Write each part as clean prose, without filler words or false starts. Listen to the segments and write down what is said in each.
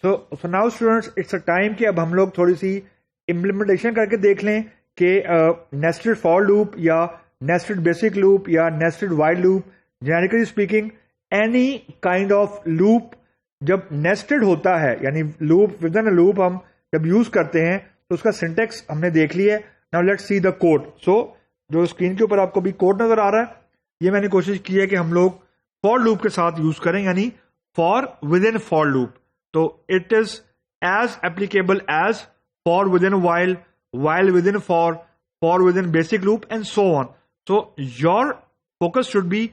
So for now students it's a time कि अब हम लोग थोड़ी सी इम्प्लीमेंटेशन करके देख लें कि नेस्टेड फॉर लूप या नेस्टेड बेसिक लूप या nested while loop, generically speaking any kind of loop जब नेस्टेड होता है, यानी loop with in a loop हम जब यूज करते हैं तो उसका सिंटेक्स हमने देख लिया है। Now let's see the code. So जो स्क्रीन के ऊपर आपको भी कोड नजर आ रहा है, ये मैंने कोशिश की है कि हम लोग फॉर लूप के साथ यूज करें, यानी for within for loop. तो it is as applicable as for within while within for within basic loop and so on. So your focus should be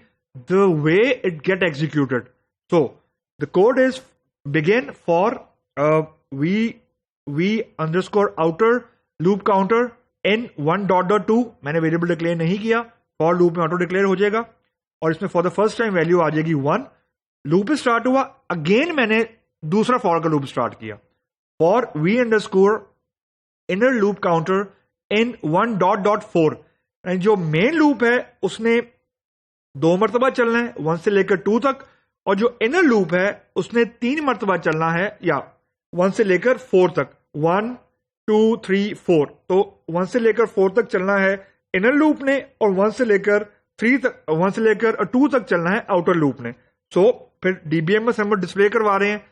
the way it get executed. So the code is begin for we underscore outer loop counter in 1.2। मैंने variable declare नहीं किया, for loop में auto declare हो जाएगा और इसमें for the first time value आ जाएगी 1। Loop start हुआ, अगेन मैंने दूसरा फॉर का लूप स्टार्ट किया, for we underscore inner loop counter in 1.4। जो मेन लूप है उसने 2 मरतबा चलना है 1 से लेकर 2 तक, और जो इनर लूप है उसने 3 मरतबा चलना है या 1 से लेकर 4 तक, 1 2 3 4। तो 1 से लेकर 4 तक चलना है इनर लूप ने और 1 से लेकर 2 तक चलना है आउटर लूप ने। सो फिर डीबीएमएस हम डिस्प्ले करवा रहे हैं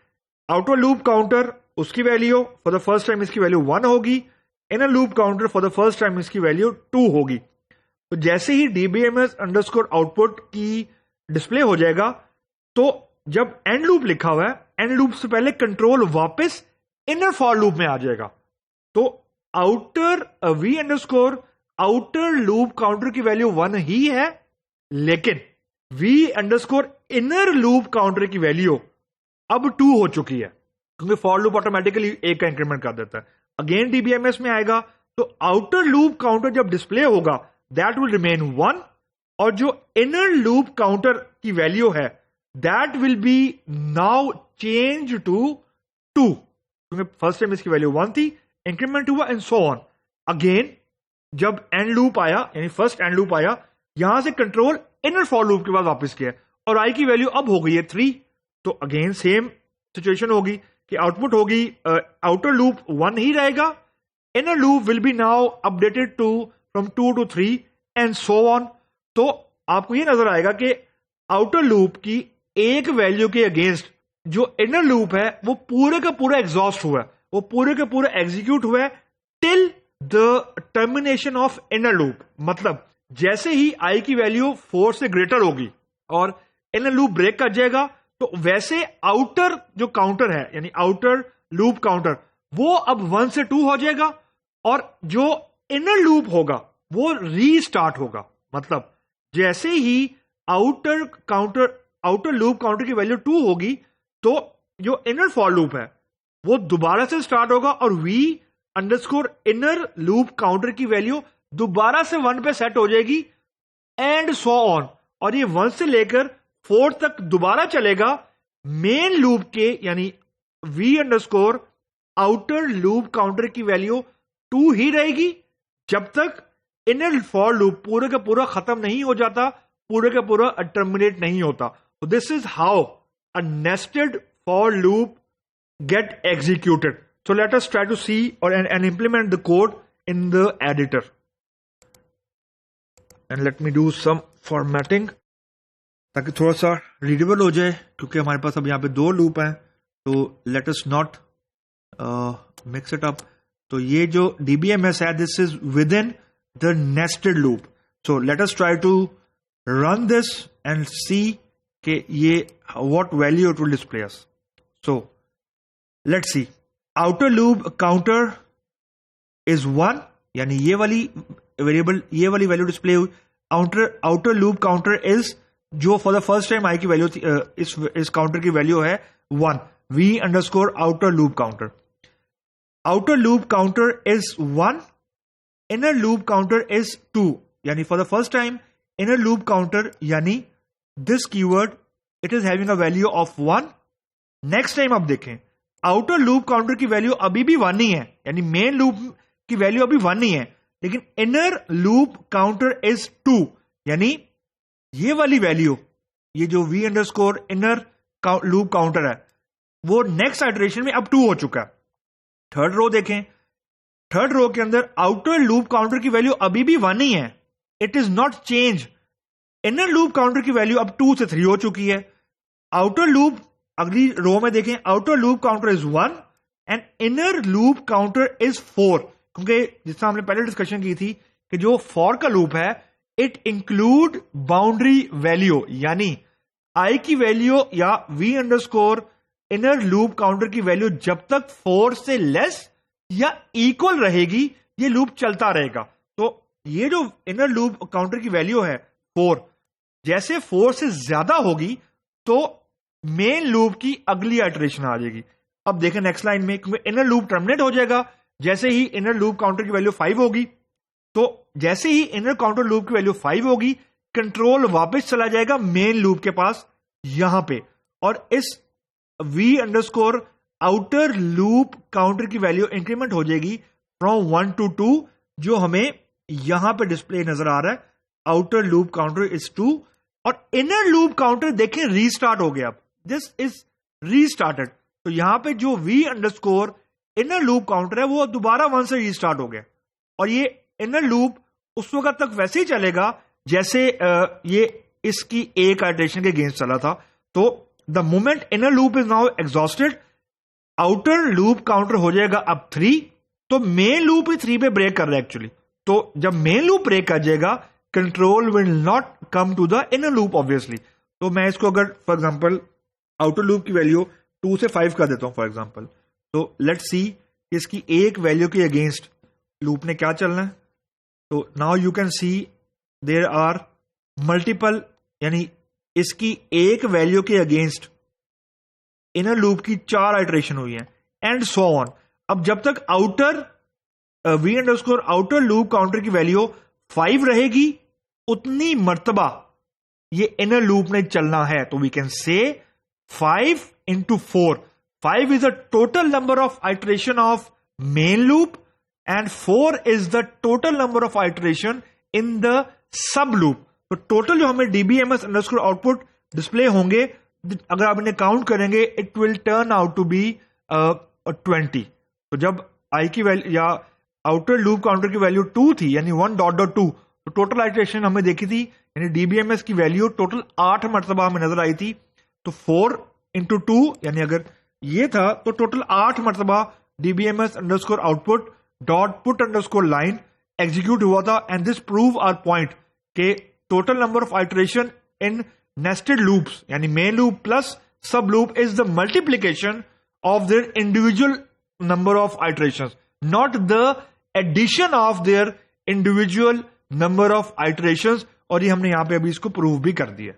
आउटर लूप काउंटर, उसकी value for the first time इसकी वैल्यू 1 होगी, inner loop counter for the first time इसकी वैल्यू 2 होगी। तो जैसे ही डीबीएमएस अंडरस्कोर आउटपुट की डिस्प्ले हो जाएगा, तो जब एंड लूप लिखा हुआ है, एंड लूप से पहले कंट्रोल वापस इनर फॉर लूप में आ जाएगा। तो outer v underscore outer loop counter की वैल्यू 1 ही है, लेकिन v underscore inner loop counter की वैल्यू अब 2 हो चुकी है, क्योंकि फॉर लूप ऑटोमेटिकली 1 का इंक्रीमेंट कर देता है। अगेन डीबीएमएस में आएगा तो आउटर लूप काउंटर जब डिस्प्ले होगा दैट विल रिमेन 1, और जो इनर लूप काउंटर की वैल्यू है that will be now change to 2, क्योंकि फर्स्ट टाइम इसकी वैल्यू 1 थी, इंक्रीमेंट हुआ एंड सो ऑन। अगेन जब एंड लूप आया, यानी फर्स्ट एंड लूप आया, यहां से कंट्रोल इनर फॉर लूप के बाद वापस किया और आई की वैल्यू अब हो गई है 3। तो अगेन सेम सिचुएशन होगी कि आउटपुट होगी आउटर लूप 1 ही रहेगा, inner loop will be now updated to from 2 to 3 and so on. तो आपको ये नजर आएगा कि आउटर लूप की एक वैल्यू के अगेंस्ट जो इनर लूप है वो पूरे का पूरा एग्जॉस्ट हुआ है, वो पूरे का पूरा एग्जीक्यूट हुआ है till the termination of inner loop. मतलब जैसे ही आई की वैल्यू 4 से ग्रेटर होगी और इनर लूप ब्रेक कर जाएगा, तो वैसे आउटर जो काउंटर है, यानी आउटर लूप काउंटर, वो अब 1 से 2 हो जाएगा और जो इनर लूप होगा वो रीस्टार्ट होगा। मतलब जैसे ही आउटर लूप काउंटर की वैल्यू 2 होगी, तो जो इनर फॉर लूप है वो दोबारा से स्टार्ट होगा और v underscore inner loop counter की वैल्यू दोबारा से 1 पे सेट हो जाएगी एंड सो ऑन। और ये 1 से लेकर 4 तक दोबारा चलेगा मेन लूप के, यानी v underscore outer loop counter की वैल्यू 2 ही रहेगी जब तक इनर फॉर लूप पूरे का पूरा खत्म नहीं हो जाता, पूरे का पूरा टर्मिनेट नहीं होता। तो this is how a nested for loop get executed. So let us try to see and implement the code in the editor. And let me do some formatting ताकि थोड़ा सा रीडेबल हो जाए, क्योंकि हमारे पास अब यहाँ पे 2 लूप हैं। तो let us not mix it up. तो ये जो DBMS है, this is within the nested loop. So let us try to run this and see कि ये what value it will display us. So let's see, outer loop counter is 1, यानी ये वाली variable, ये वाली वैल्यू डिस्प्ले हुई। Outer loop counter is जो for the first time I की वैल्यू थी, इस काउंटर की वैल्यू है 1, V underscore outer loop counter. Outer loop counter is 1, inner loop counter is 2, यानी for the first time inner loop counter, यानी this keyword it is having a value of 1। Next time आप देखें, outer loop counter की value अभी भी 1 ही है, यानी मेन लूप की वैल्यू अभी 1 ही है, लेकिन इनर लूप काउंटर इज 2, यानी ये वाली वैल्यू, ये जो v underscore inner loop counter है, वो नेक्स्ट आइटरेशन में अब 2 हो चुका है। थर्ड रो देखें, थर्ड रो के अंदर आउटर लूप काउंटर की वैल्यू अभी भी 1 ही है, it is not change. Inner loop counter की वैल्यू अब 2 से 3 हो चुकी है। आउटर लूप, अगली रो में देखें, outer loop counter is 1 and inner loop counter is 4, क्योंकि जिस हमने पहले डिस्कशन की थी कि जो फॉर का लूप है इट इंक्लूड बाउंड्री वैल्यू, यानी आई की वैल्यू या v underscore inner loop counter की वैल्यू जब तक 4 से लेस या इक्वल रहेगी ये लूप चलता रहेगा। तो ये जो इनर लूप काउंटर की वैल्यू है 4, जैसे 4 से ज्यादा होगी तो मेन लूप की अगली आइटरेशन आ जाएगी। अब देखें नेक्स्ट लाइन में, क्योंकि इनर लूप टर्मिनेट हो जाएगा जैसे ही इनर लूप काउंटर की वैल्यू 5 होगी, तो जैसे ही इनर काउंटर लूप की वैल्यू 5 होगी कंट्रोल वापस चला जाएगा मेन लूप के पास यहां पे, और इस v underscore outer loop counter की वैल्यू इंक्रीमेंट हो जाएगी फ्रॉम 1 to 2, जो हमें यहां पे डिस्प्ले नजर आ रहा है। आउटर लूप काउंटर इज 2 और इनर लूप काउंटर देखें रीस्टार्ट हो गया, दिस इज रीस्टार्टेड। तो यहां पे जो v underscore inner loop counter है वो दोबारा 1 से रीस्टार्ट हो गया, और ये इनर लूप उस वक्त तक वैसे ही चलेगा जैसे ये इसकी एक आइटरेशन के अगेंस्ट चला था। तो the moment inner loop is now exhausted, outer loop counter हो जाएगा अब 3, तो मेन लूप ही 3 पे ब्रेक कर रहा है एक्चुअली। तो जब मेन लूप ब्रेक कर जाएगा control will not come to the inner loop obviously. तो मैं इसको अगर फॉर एग्जांपल आउटर लूप की वैल्यू 2 से 5 कर देता हूं फॉर एग्जांपल, तो लेट्स सी इसकी एक वैल्यू के अगेंस्ट लूप ने क्या चलना है। तो now you can see there are multiple, यानी इसकी एक वैल्यू के अगेंस्ट इनर लूप की 4 आइटरेशन हुई है एंड सो ऑन। अब जब तक outer v underscore outer loop counter की वैल्यू 5 रहेगी उतनी मर्तबा ये इनर लूप ने चलना है। तो we can say 5 into 4, 5 is the total number of iteration of main loop and 4 is the total number of iteration in the sub loop। तो टोटल जो हमें dbms अंडरस्कोर आउटपुट डिस्प्ले होंगे अगर आप इन्हें काउंट करेंगे it will turn out to be 20। तो जब आई की वैल्यू या आउटर लूप काउंटर की वैल्यू 2 थी यानी 1.2, तो टोटल आइटरेशन हमने देखी थी यानी dbms की वैल्यू टोटल 8 मरतबा हमें नजर आई थी। तो 4 into 2 यानी अगर ये था तो टोटल 8 मरतबा dbms underscore output dot put underscore line execute हुआ था। And this prove our point के total number of iteration in nested loops यानी main loop plus sub loop is the multiplication of their individual number of iterations, not the addition of their individual number of iterations। और ये हमने यहां पे अभी इसको prove भी कर दिया।